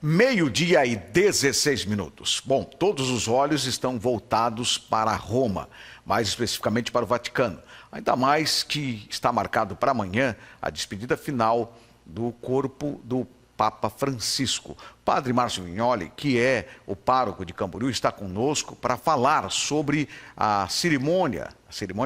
Meio-dia e 16 minutos. Bom, todos os olhos estão voltados para Roma, mais especificamente para o Vaticano. Ainda mais que está marcado para amanhã a despedida final do corpo do Papa Francisco. Padre Márcio Vignoli, que é o pároco de Camboriú, está conosco para falar sobre a cerimônia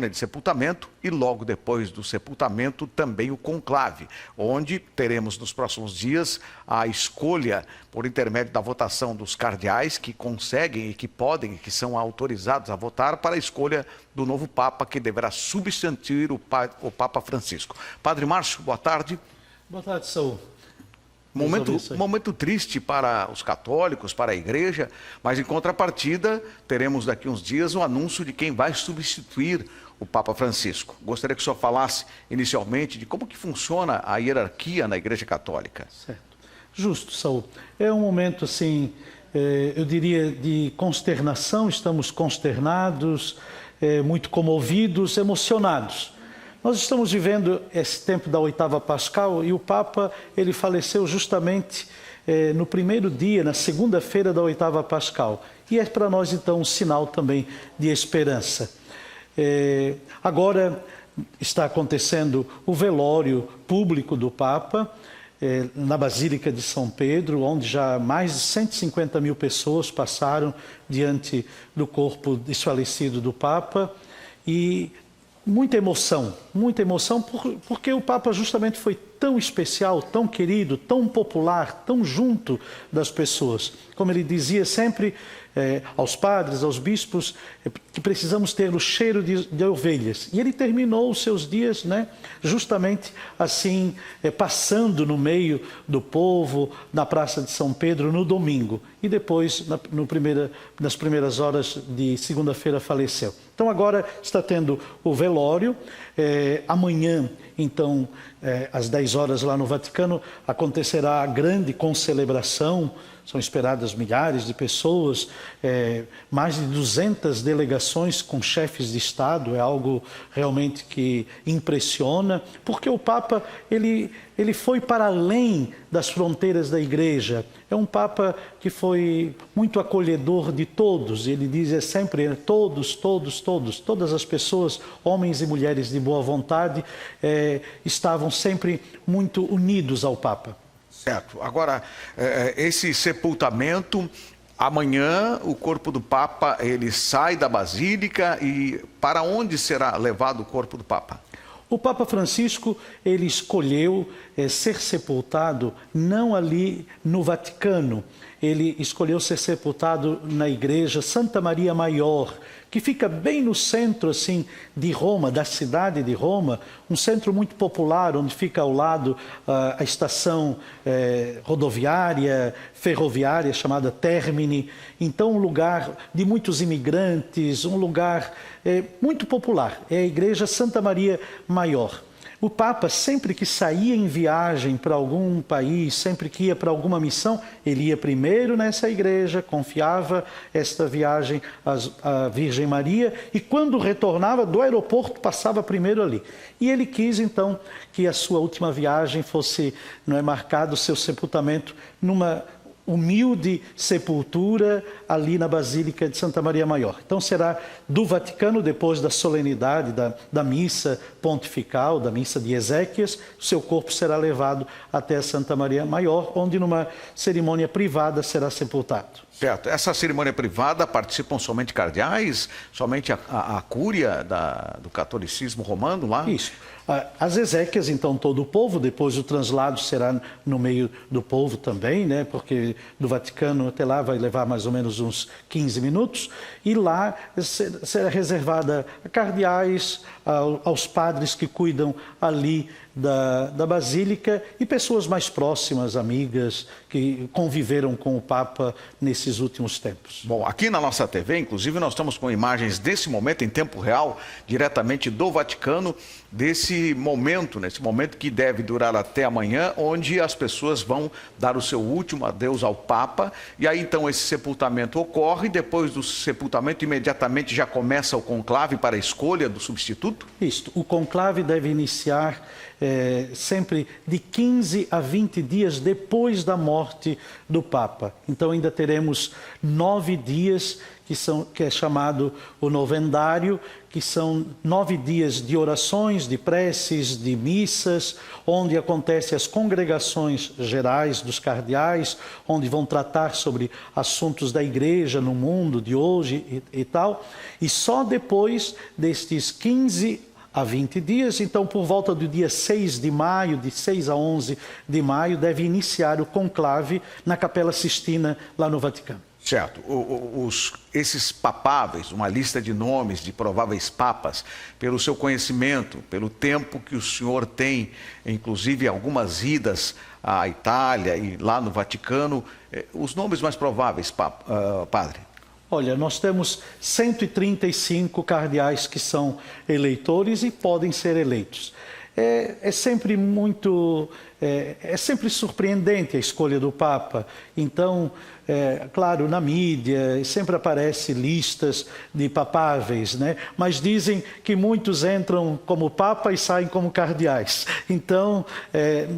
de sepultamento e logo depois do sepultamento também o conclave, onde teremos nos próximos dias a escolha por intermédio da votação dos cardeais que conseguem e que podem e que são autorizados a votar para a escolha do novo Papa que deverá substituir o Papa Francisco. Padre Márcio, boa tarde. Boa tarde, Saul. Momento triste para os católicos, para a igreja, mas em contrapartida teremos daqui uns dias o anúncio de quem vai substituir o Papa Francisco. Gostaria que o senhor falasse inicialmente de como que funciona a hierarquia na Igreja Católica. Certo. Justo, Saul. É um momento assim, eu diria de consternação, estamos consternados, muito comovidos, emocionados. Nós estamos vivendo esse tempo da oitava pascal e o Papa, ele faleceu justamente no primeiro dia, na segunda-feira da oitava pascal. E é para nós, então, um sinal também de esperança. Agora está acontecendo o velório público do Papa na Basílica de São Pedro, onde já mais de 150 mil pessoas passaram diante do corpo desfalecido do Papa. E muita emoção, porque o Papa justamente foi tão especial, tão querido, tão popular, tão junto das pessoas. Como ele dizia sempre aos padres, aos bispos, que precisamos ter o cheiro de ovelhas. E ele terminou os seus dias, justamente assim, passando no meio do povo, na Praça de São Pedro, no domingo. E depois, nas primeiras horas de segunda-feira, faleceu. Então agora está tendo o velório. Amanhã, então, às 10 horas lá no Vaticano, acontecerá a grande concelebração. São esperadas milhares de pessoas, mais de 200 delegações com chefes de Estado. É algo realmente que impressiona, porque o Papa ele foi para além das fronteiras da Igreja. É um Papa que foi muito acolhedor de todos. Ele dizia sempre, todas as pessoas, homens e mulheres de boa vontade, estavam sempre muito unidos ao Papa. Certo. Agora, esse sepultamento, amanhã o corpo do Papa, ele sai da Basílica e para onde será levado o corpo do Papa? O Papa Francisco, ele escolheu ser sepultado não ali no Vaticano, ele escolheu ser sepultado na igreja Santa Maria Maior, que fica bem no centro assim, de Roma, da cidade de Roma, um centro muito popular, onde fica ao lado a estação rodoviária, ferroviária, chamada Termini. Então, um lugar de muitos imigrantes, um lugar muito popular. É a igreja Santa Maria Maior. O Papa, sempre que saía em viagem para algum país, sempre que ia para alguma missão, ele ia primeiro nessa igreja, confiava esta viagem à Virgem Maria e quando retornava do aeroporto, passava primeiro ali. E ele quis, então, que a sua última viagem fosse marcado o seu sepultamento numa humilde sepultura ali na Basílica de Santa Maria Maior. Então será do Vaticano, depois da solenidade da missa pontifical, da missa de Ezequias, o seu corpo será levado até a Santa Maria Maior, onde numa cerimônia privada será sepultado. Certo. Essa cerimônia privada participam somente cardeais, somente a cúria do catolicismo romano lá? Isso. As exéquias, então, todo o povo, depois o translado será no meio do povo também, porque do Vaticano até lá vai levar mais ou menos uns 15 minutos, e lá será reservada a cardeais, aos padres que cuidam ali da Basílica e pessoas mais próximas, amigas, que conviveram com o Papa nesses últimos tempos. Bom, aqui na nossa TV, inclusive, nós estamos com imagens desse momento em tempo real, diretamente do Vaticano, nesse momento que deve durar até amanhã, onde as pessoas vão dar o seu último adeus ao Papa, e aí então esse sepultamento ocorre, depois do sepultamento imediatamente já começa o conclave para a escolha do substituto? minuto? Isto, o conclave deve iniciar sempre de 15 a 20 dias depois da morte do Papa. Então ainda teremos 9 dias que é chamado o novendário, que são 9 dias de orações, de preces, de missas, onde acontecem as congregações gerais dos cardeais, onde vão tratar sobre assuntos da igreja no mundo de hoje e tal. E só depois destes 15 a 20 dias, então por volta do dia 6 de maio, de 6 a 11 de maio, deve iniciar o conclave na Capela Sistina, lá no Vaticano. Certo. Esses papáveis, uma lista de nomes de prováveis papas, pelo seu conhecimento, pelo tempo que o senhor tem, inclusive algumas idas à Itália e lá no Vaticano, os nomes mais prováveis, padre? Olha, nós temos 135 cardeais que são eleitores e podem ser eleitos. É sempre surpreendente a escolha do Papa. Então, claro, na mídia sempre aparecem listas de papáveis, né? Mas dizem que muitos entram como Papa e saem como cardeais. Então,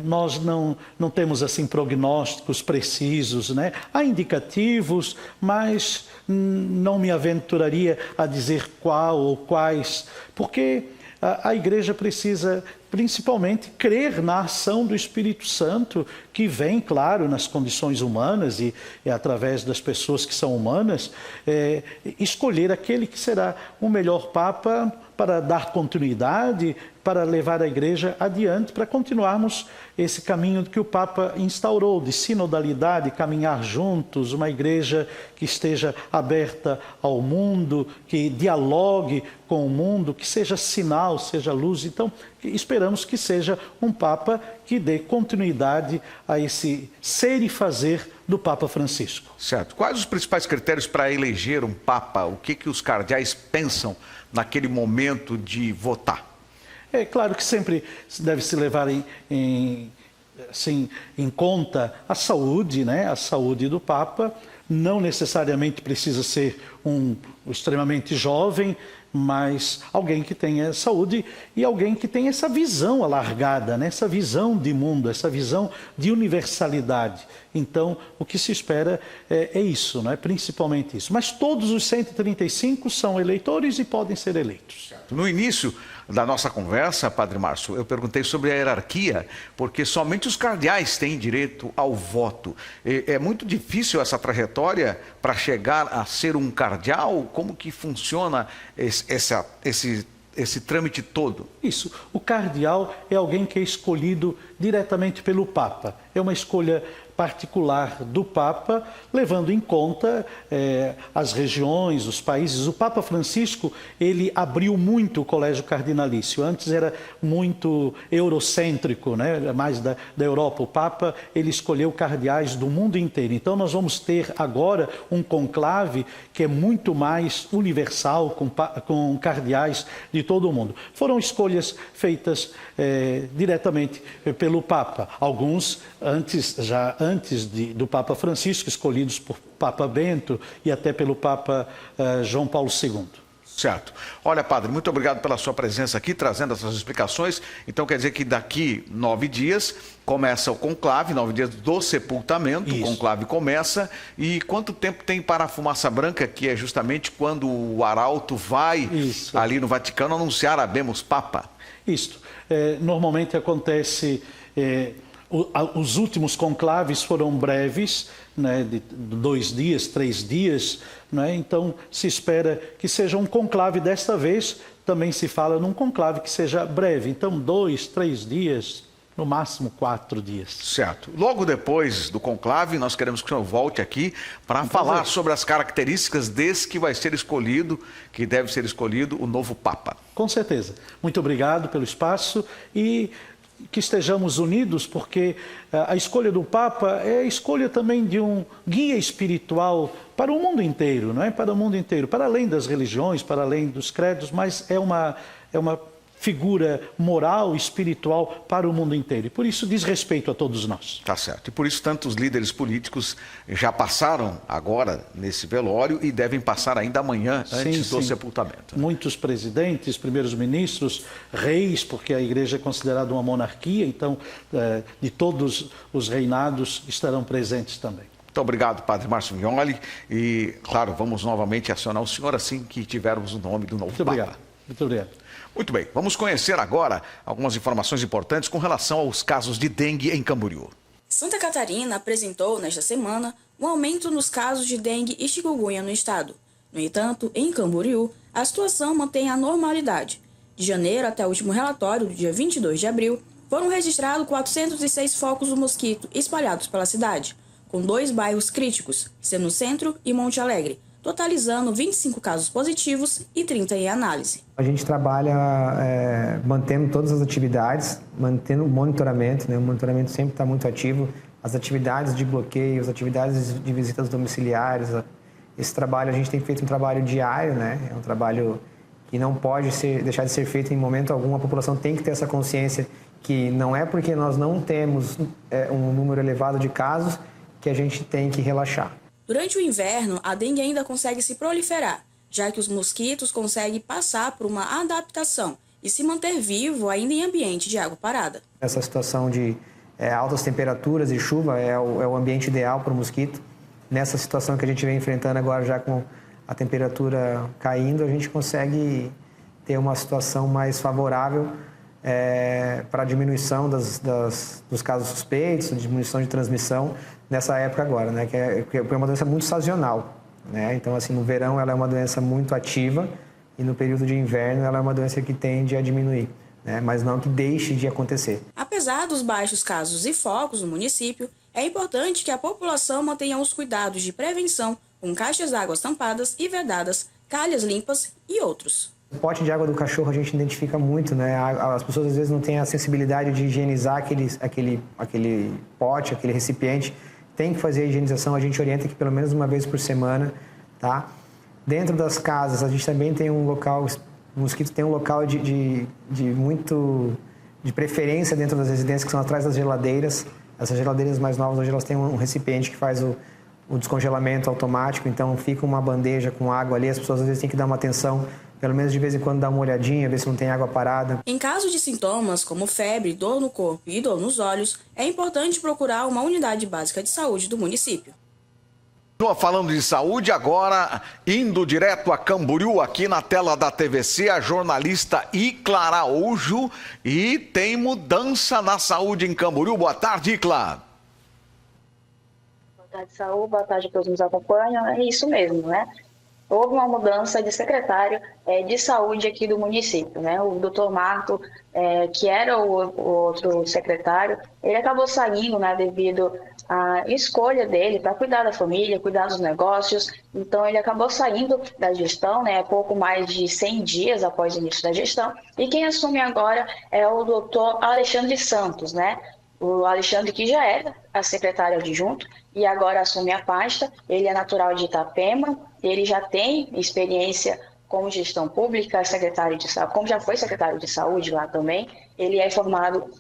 nós não temos assim prognósticos precisos, né? Há indicativos, mas não me aventuraria a dizer qual ou quais, porque a Igreja precisa principalmente crer na ação do Espírito Santo, que vem, claro, nas condições humanas e através das pessoas que são humanas, escolher aquele que será o melhor Papa para dar continuidade, para levar a Igreja adiante, para continuarmos esse caminho que o Papa instaurou, de sinodalidade, caminhar juntos, uma Igreja que esteja aberta ao mundo, que dialogue com o mundo, que seja sinal, seja luz. Então, esperamos que seja um Papa que dê continuidade a esse ser e fazer do Papa Francisco. Certo. Quais os principais critérios para eleger um Papa? O que os cardeais pensam naquele momento de votar? É claro que sempre deve se levar em conta a saúde, né? A saúde do Papa. Não necessariamente precisa ser um extremamente jovem, mas alguém que tenha saúde e alguém que tenha essa visão alargada, né? Essa visão de mundo, essa visão de universalidade. Então, o que se espera é isso, né? Principalmente isso. Mas todos os 135 são eleitores e podem ser eleitos. No início da nossa conversa, Padre Márcio, eu perguntei sobre a hierarquia, porque somente os cardeais têm direito ao voto. É muito difícil essa trajetória para chegar a ser um cardeal? Como que funciona esse trâmite todo? Isso. O cardeal é alguém que é escolhido diretamente pelo Papa. É uma escolha particular do Papa, levando em conta as regiões, os países. O Papa Francisco, ele abriu muito o colégio cardinalício. Antes era muito eurocêntrico, né? Mais da Europa. O Papa, ele escolheu cardeais do mundo inteiro. Então nós vamos ter agora um conclave que é muito mais universal, com cardeais de todo o mundo. Foram escolhas feitas diretamente pelo Papa. Alguns antes do Papa Francisco, escolhidos por Papa Bento e até pelo Papa João Paulo II. Certo. Olha, padre, muito obrigado pela sua presença aqui, trazendo essas explicações. Então quer dizer que daqui 9 dias começa o conclave, 9 dias do sepultamento. Isso. O conclave começa. E quanto tempo tem para a fumaça branca, que é justamente quando o arauto vai ali no Vaticano anunciar Habemus Papa? Isso. Normalmente acontece... Os últimos conclaves foram breves, né, de 2 dias, 3 dias, né? Então se espera que seja um conclave desta vez, também se fala num conclave que seja breve, então 2, 3 dias, no máximo 4 dias. Certo. Logo depois do conclave, nós queremos que o senhor volte aqui para falar sobre as características desse que vai ser escolhido, que deve ser escolhido, o novo Papa. Com certeza. Muito obrigado pelo espaço e que estejamos unidos, porque a escolha do Papa é a escolha também de um guia espiritual para o mundo inteiro, não é? Para o mundo inteiro, para além das religiões, para além dos credos, mas é uma figura moral, espiritual para o mundo inteiro. E por isso diz respeito a todos nós. Tá certo. E por isso tantos líderes políticos já passaram agora nesse velório e devem passar ainda amanhã antes do sepultamento. Muitos presidentes, primeiros ministros, reis, porque a igreja é considerada uma monarquia, então de todos os reinados estarão presentes também. Muito obrigado, Padre Márcio Vignoli. E, claro, vamos novamente acionar o senhor assim que tivermos o nome do novo Papa. Obrigado. Muito obrigado. Muito bem, vamos conhecer agora algumas informações importantes com relação aos casos de dengue em Camboriú. Santa Catarina apresentou, nesta semana, um aumento nos casos de dengue e chikungunya no estado. No entanto, em Camboriú, a situação mantém a normalidade. De janeiro até o último relatório, do dia 22 de abril, foram registrados 406 focos do mosquito espalhados pela cidade, com 2 bairros críticos, sendo Centro e Monte Alegre, totalizando 25 casos positivos e 30 em análise. A gente trabalha mantendo todas as atividades, mantendo o monitoramento, né? O monitoramento sempre está muito ativo, as atividades de bloqueio, as atividades de visitas domiciliares. Esse trabalho, a gente tem feito um trabalho diário, né? É um trabalho que não pode deixar de ser feito em momento algum. A população tem que ter essa consciência que não é porque nós não temos um número elevado de casos que a gente tem que relaxar. Durante o inverno, a dengue ainda consegue se proliferar, já que os mosquitos conseguem passar por uma adaptação e se manter vivo ainda em ambiente de água parada. Essa situação de altas temperaturas e chuva é o ambiente ideal para o mosquito. Nessa situação que a gente vem enfrentando agora, já com a temperatura caindo, a gente consegue ter uma situação mais favorável para a diminuição dos casos suspeitos, diminuição de transmissão nessa época agora, né? Que é uma doença muito sazonal, né? Então, assim, no verão ela é uma doença muito ativa e no período de inverno ela é uma doença que tende a diminuir, né? Mas não que deixe de acontecer. Apesar dos baixos casos e focos no município, é importante que a população mantenha os cuidados de prevenção com caixas d'água tampadas e vedadas, calhas limpas e outros. O pote de água do cachorro a gente identifica muito, né? As pessoas às vezes não têm a sensibilidade de higienizar aquele pote, aquele recipiente. Tem que fazer a higienização, a gente orienta que pelo menos uma vez por semana, tá? Dentro das casas, a gente também tem um local, o mosquito tem um local de preferência dentro das residências, que são atrás das geladeiras. Essas geladeiras mais novas, hoje elas têm um recipiente que faz o descongelamento automático, então fica uma bandeja com água ali, as pessoas às vezes têm que dar uma atenção, pelo menos de vez em quando dar uma olhadinha, ver se não tem água parada. Em caso de sintomas como febre, dor no corpo e dor nos olhos, é importante procurar uma unidade básica de saúde do município. Falando de saúde, agora indo direto a Camboriú, aqui na tela da TVC, a jornalista Icla Araújo, e tem mudança na saúde em Camboriú. Boa tarde, Icla. Boa tarde, Saúl. Boa tarde a todos que nos acompanham. É isso mesmo, né? Houve uma mudança de secretário de saúde aqui do município, né? O doutor Marco, que era o outro secretário, ele acabou saindo, né, devido à escolha dele para cuidar da família, cuidar dos negócios. Então, ele acabou saindo da gestão, né, pouco mais de 100 dias após o início da gestão. E quem assume agora é o doutor Alexandre Santos, né? O Alexandre, que já era a secretária adjunto e agora assume a pasta. Ele é natural de Itapema, ele já tem experiência com gestão pública, secretário de saúde, como já foi secretário de saúde lá também. Ele é formado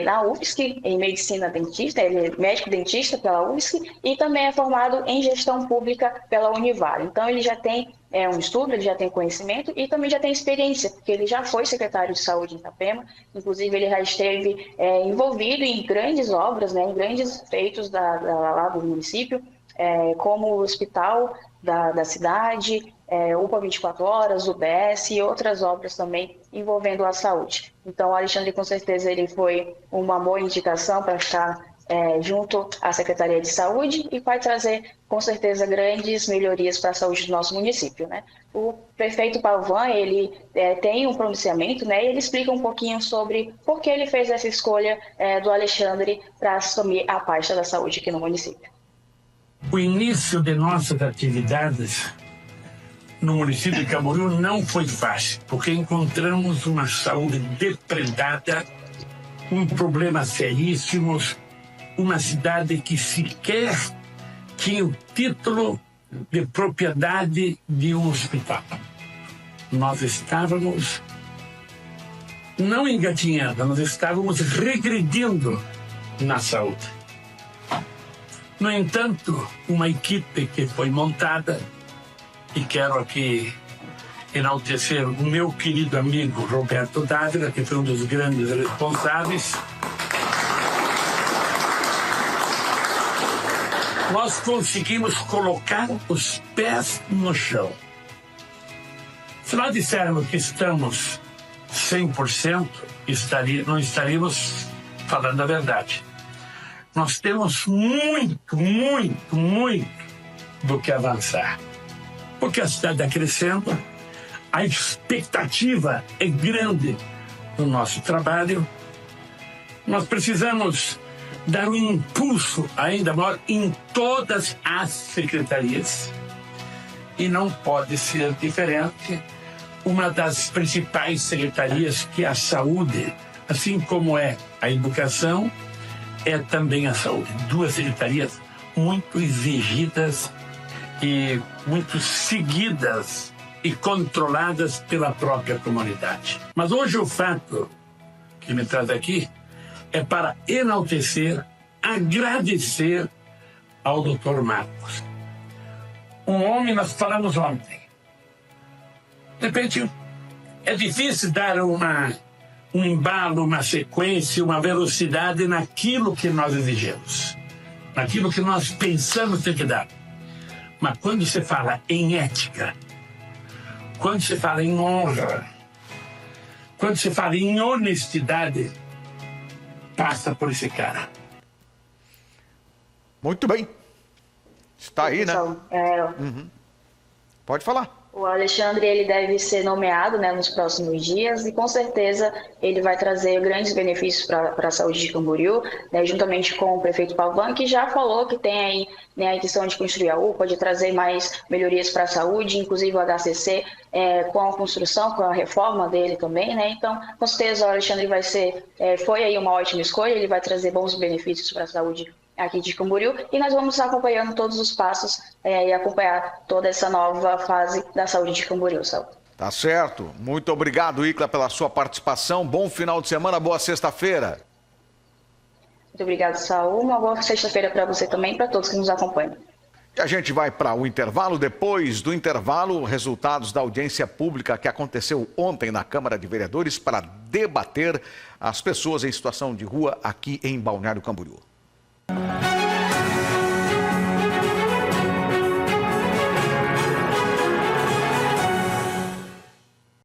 na UFSC em medicina dentista, ele é médico dentista pela UFSC e também é formado em gestão pública pela Univale. Então ele já tem um estudo, ele já tem conhecimento e também já tem experiência, porque ele já foi secretário de saúde em Itapema, inclusive ele já esteve envolvido em grandes obras, né, em grandes feitos lá do município, como o hospital da cidade, UPA 24 horas, UBS e outras obras também envolvendo a saúde. Então, o Alexandre, com certeza, ele foi uma boa indicação para estar junto à Secretaria de Saúde e vai trazer, com certeza, grandes melhorias para a saúde do nosso município, né? O prefeito Pavan, ele tem um pronunciamento, né? E ele explica um pouquinho sobre por que ele fez essa escolha do Alexandre para assumir a pasta da saúde aqui no município. O início de nossas atividades no município de Camboriú não foi fácil, porque encontramos uma saúde depredada, problemas seríssimos, uma cidade que sequer tinha o título de propriedade de um hospital. Nós estávamos não engatinhando, nós estávamos regredindo na saúde. No entanto, uma equipe que foi montada, e quero aqui enaltecer o meu querido amigo Roberto Dávila, que foi um dos grandes responsáveis, nós conseguimos colocar os pés no chão. Se nós dissermos que estamos 100%, não estaríamos falando a verdade. Nós temos muito do que avançar. Porque a cidade está crescendo, a expectativa é grande no nosso trabalho. Nós precisamos dar um impulso ainda maior em todas as secretarias. E não pode ser diferente. Uma das principais secretarias, que é a saúde, assim como é a educação, é também a saúde. Duas secretarias muito exigidas e muito seguidas e controladas pela própria comunidade. Mas hoje o fato que me traz aqui é para enaltecer, agradecer ao Dr. Marcos. Um homem, nós falamos ontem. De repente, é difícil dar um embalo, uma sequência, uma velocidade naquilo que nós exigimos, naquilo que nós pensamos ter que dar. Mas quando você fala em ética, quando você fala em honra, quando você fala em honestidade, passa por esse cara. Muito bem. Está aí, né? Pode falar. O Alexandre, ele deve ser nomeado, né, nos próximos dias, e com certeza ele vai trazer grandes benefícios para a saúde de Camboriú, né, juntamente com o prefeito Pavan, que já falou que tem aí, né, a intenção de construir a UPA, de trazer mais melhorias para a saúde, inclusive o HCC, com a construção, com a reforma dele também, né? Então, com certeza o Alexandre foi aí uma ótima escolha, ele vai trazer bons benefícios para a saúde aqui de Camboriú, e nós vamos acompanhando todos os passos e acompanhar toda essa nova fase da saúde de Camboriú. Tá certo. Muito obrigado, Icla, pela sua participação. Bom final de semana, boa sexta-feira. Muito obrigado, Saul. Uma boa sexta-feira para você também e para todos que nos acompanham. E a gente vai para o intervalo. Depois do intervalo, resultados da audiência pública que aconteceu ontem na Câmara de Vereadores para debater as pessoas em situação de rua aqui em Balneário Camboriú.